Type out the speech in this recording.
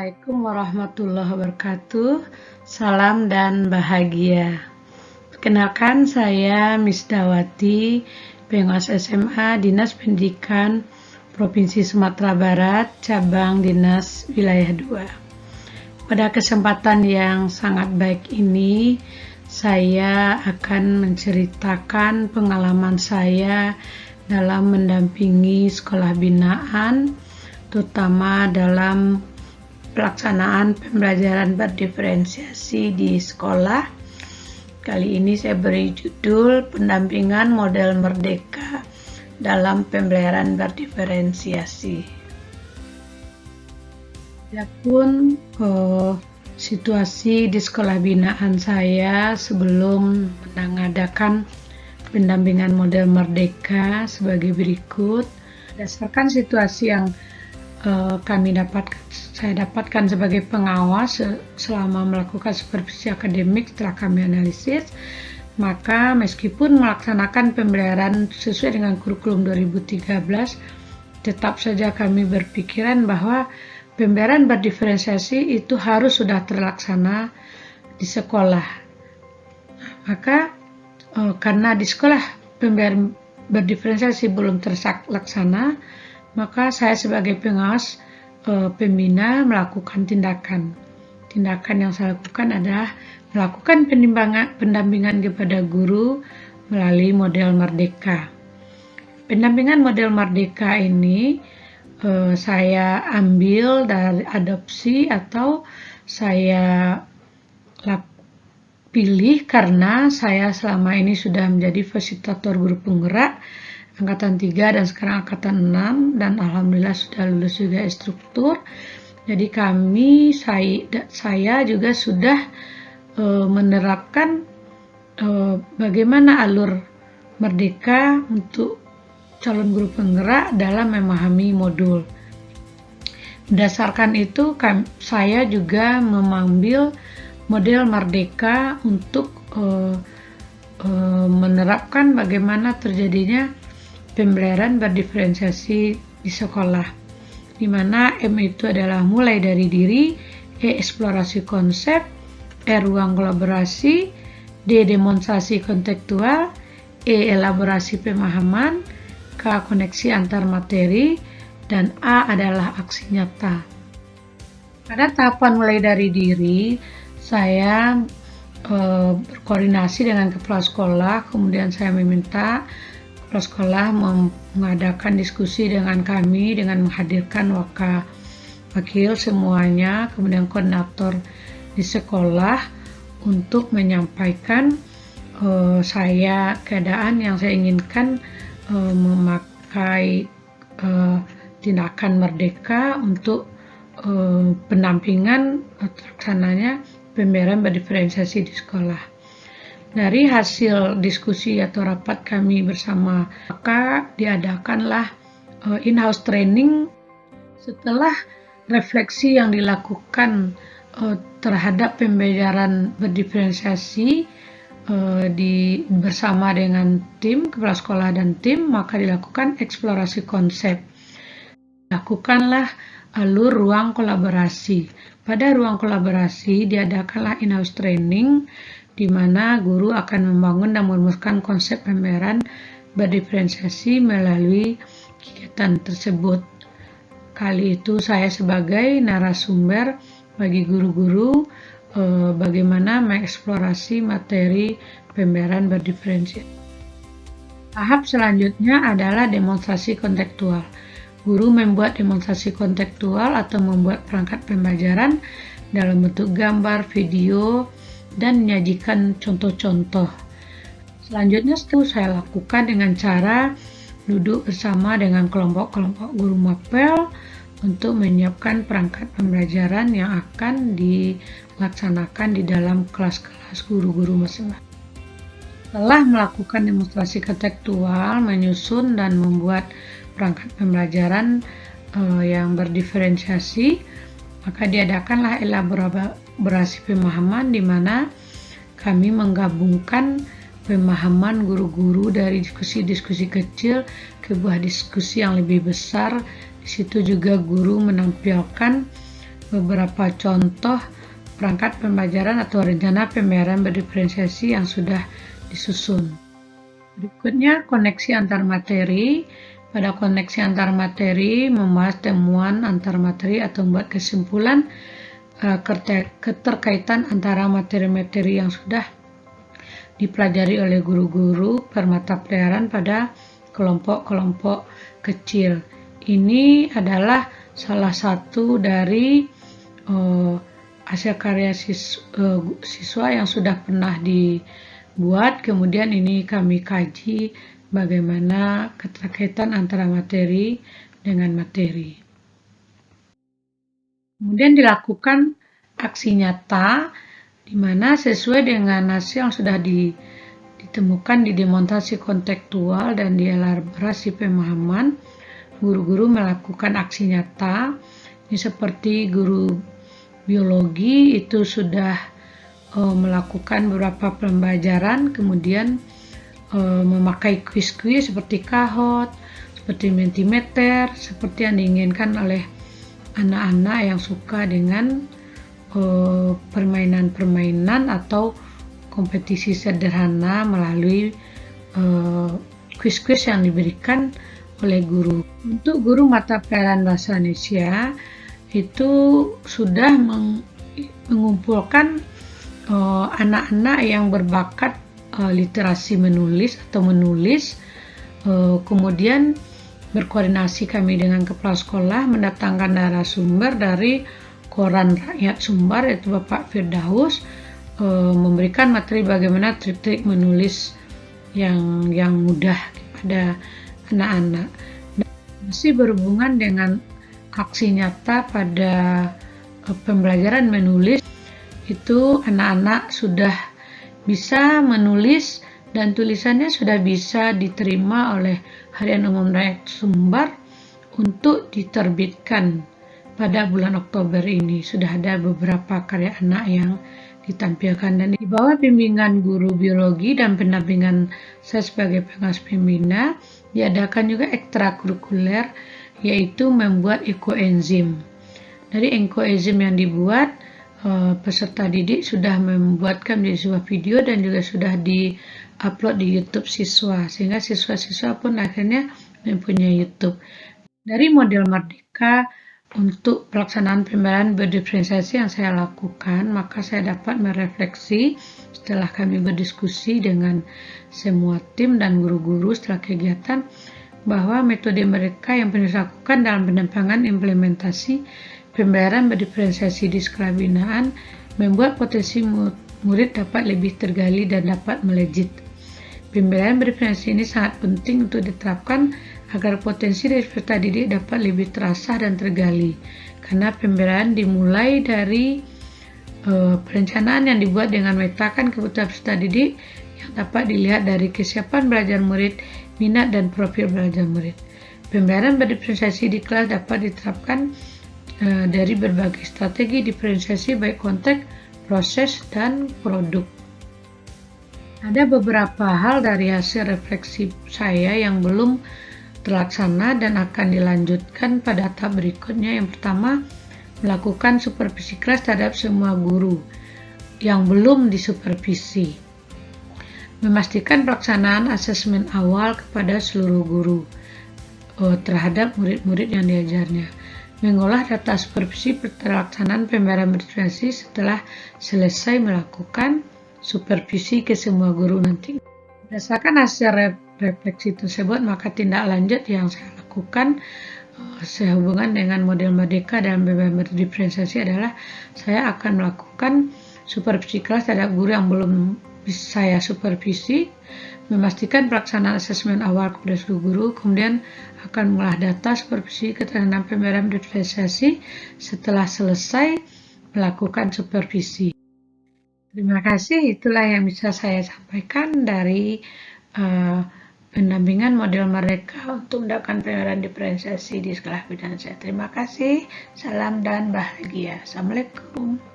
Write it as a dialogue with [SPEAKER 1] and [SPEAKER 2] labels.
[SPEAKER 1] Assalamualaikum warahmatullahi wabarakatuh. Salam dan bahagia. Perkenalkan, saya Miss Dawati, Pengawas SMA Dinas Pendidikan Provinsi Sumatera Barat, Cabang Dinas Wilayah 2. Pada kesempatan yang sangat baik ini, saya akan menceritakan pengalaman saya dalam mendampingi sekolah binaan, terutama dalam pelaksanaan pembelajaran berdiferensiasi di sekolah. Kali ini saya beri judul pendampingan model merdeka dalam pembelajaran berdiferensiasi. Adapun situasi di sekolah binaan saya sebelum mengadakan pendampingan model merdeka sebagai berikut. Berdasarkan situasi yang saya dapatkan sebagai pengawas selama melakukan supervisi akademik. Setelah kami analisis, maka meskipun melaksanakan pembelajaran sesuai dengan kurikulum 2013, tetap saja kami berpikiran bahwa pembelajaran berdiferensiasi itu harus sudah terlaksana di sekolah. Maka karena di sekolah pembelajaran berdiferensiasi belum terlaksana, maka saya sebagai pengawas pembina melakukan tindakan. Tindakan yang saya lakukan adalah melakukan pendampingan kepada guru melalui model merdeka. Pendampingan model merdeka ini saya ambil dari adopsi atau saya pilih karena saya selama ini sudah menjadi fasilitator guru penggerak Angkatan 3 dan sekarang Angkatan 6, dan alhamdulillah sudah lulus juga instruktur. Jadi saya juga sudah menerapkan bagaimana alur merdeka untuk calon guru penggerak dalam memahami modul. Berdasarkan itu saya juga mengambil model merdeka untuk menerapkan bagaimana terjadinya pembelajaran berdiferensiasi di sekolah, di mana M itu adalah mulai dari diri, E eksplorasi konsep, R ruang kolaborasi, D demonstrasi kontekstual, E elaborasi pemahaman, K koneksi antar materi, dan A adalah aksi nyata. Pada tahapan mulai dari diri, saya berkoordinasi dengan kepala sekolah, kemudian saya meminta sekolah mengadakan diskusi dengan kami dengan menghadirkan wakil semuanya, kemudian koordinator di sekolah untuk menyampaikan saya keadaan yang saya inginkan memakai tindakan merdeka untuk pendampingan terlaksananya pembelajaran berdiferensiasi di sekolah. Dari hasil diskusi atau rapat kami bersama, maka diadakanlah in-house training. Setelah refleksi yang dilakukan terhadap pembelajaran berdiferensiasi bersama dengan tim, kepala sekolah dan tim, maka dilakukan eksplorasi konsep. Lakukanlah alur ruang kolaborasi. Pada ruang kolaborasi diadakanlah in-house training, di mana guru akan membangun dan merumuskan konsep pembelajaran berdiferensiasi melalui kegiatan tersebut. Kali itu saya sebagai narasumber bagi guru-guru bagaimana mengeksplorasi materi pembelajaran berdiferensiasi. Tahap selanjutnya adalah demonstrasi kontekstual. Guru membuat demonstrasi kontekstual atau membuat perangkat pembelajaran dalam bentuk gambar, video, dan menyajikan contoh-contoh. Selanjutnya saya lakukan dengan cara duduk bersama dengan kelompok-kelompok guru mapel untuk menyiapkan perangkat pembelajaran yang akan dilaksanakan di dalam kelas-kelas guru-guru masing-masing. Setelah melakukan demonstrasi kontekstual, menyusun dan membuat perangkat pembelajaran yang berdiferensiasi, maka diadakanlah elaborasi pemahaman, di mana kami menggabungkan pemahaman guru-guru dari diskusi-diskusi kecil ke buah diskusi yang lebih besar. Di situ juga guru menampilkan beberapa contoh perangkat pembelajaran atau rencana pembayaran berdiferensiasi yang sudah disusun. Berikutnya, koneksi antar materi. Pada koneksi antar materi, membahas temuan antar materi atau membuat kesimpulan keterkaitan antara materi-materi yang sudah dipelajari oleh guru-guru per mata pelajaran pada kelompok-kelompok kecil. Ini adalah salah satu dari hasil karya siswa yang sudah pernah dibuat, kemudian ini kami kaji bagaimana keterkaitan antara materi dengan materi. Kemudian dilakukan aksi nyata, di mana sesuai dengan hasil yang sudah ditemukan di demonstrasi kontekstual dan di elaborasi pemahaman, guru-guru melakukan aksi nyata. Ini seperti guru biologi itu sudah melakukan beberapa pembelajaran, kemudian memakai kuis-kuis seperti kahot, seperti Mentimeter, seperti yang diinginkan oleh anak-anak yang suka dengan permainan-permainan atau kompetisi sederhana melalui kuis-kuis yang diberikan oleh guru. Untuk guru mata pelajaran bahasa Indonesia itu sudah mengumpulkan anak-anak yang berbakat literasi menulis atau menulis, kemudian berkoordinasi kami dengan kepala sekolah mendatangkan narasumber dari koran rakyat Sumbar yaitu Bapak Firdaus, memberikan materi bagaimana trik-trik menulis yang mudah kepada anak-anak. Masih berhubungan dengan aksi nyata pada pembelajaran menulis, itu anak-anak sudah bisa menulis dan tulisannya sudah bisa diterima oleh Harian Umum Rakyat Sumbar untuk diterbitkan pada bulan Oktober ini. Sudah ada beberapa karya anak yang ditampilkan dan di bawah bimbingan guru biologi dan pendampingan saya sebagai pengawas pembina, diadakan juga ekstrakurikuler yaitu membuat ekoenzim. Dari ekoenzim yang dibuat, peserta didik sudah membuatkan di sebuah video dan juga sudah di-upload di YouTube siswa, sehingga siswa-siswa pun akhirnya mempunyai YouTube. Dari model Merdeka untuk pelaksanaan pembelajaran berdiferensiasi yang saya lakukan, maka saya dapat merefleksi setelah kami berdiskusi dengan semua tim dan guru-guru setelah kegiatan, bahwa metode mereka yang pernah dilakukan dalam pengembangan implementasi pembelajaran berdiferensiasi di sekolah binaan membuat potensi murid dapat lebih tergali dan dapat melejit. Pembelajaran berdiferensiasi ini sangat penting untuk diterapkan agar potensi dari peserta didik dapat lebih terasah dan tergali. Karena pembelajaran dimulai dari perencanaan yang dibuat dengan memetakan kebutuhan peserta didik yang dapat dilihat dari kesiapan belajar murid, minat dan profil belajar murid. Pembelajaran berdiferensiasi di kelas dapat diterapkan dari berbagai strategi diferensiasi baik konteks, proses, dan produk. Ada beberapa hal dari hasil refleksi saya yang belum terlaksana dan akan dilanjutkan pada tahap berikutnya. Yang pertama, melakukan supervisi kelas terhadap semua guru yang belum disupervisi. Memastikan pelaksanaan asesmen awal kepada seluruh guru terhadap murid-murid yang diajarnya. Mengolah data supervisi pelaksanaan pembelajaran berdiferensiasi setelah selesai melakukan supervisi ke semua guru nanti. Berdasarkan hasil refleksi tersebut, maka tindak lanjut yang saya lakukan sehubungan dengan model Merdeka dalam pembelajaran berdiferensiasi adalah saya akan melakukan supervisi kelas terhadap guru yang belum saya supervisi, memastikan pelaksanaan asesmen awal kepada seluruh guru, kemudian akan mengolah data supervisi keterangan pembelajaran berdiferensiasi setelah selesai melakukan supervisi. Terima kasih, itulah yang bisa saya sampaikan dari pendampingan model Merdeka untuk mendapatkan pembelajaran diferensiasi di sekolah binaan saya. Terima kasih, salam dan bahagia. Assalamualaikum.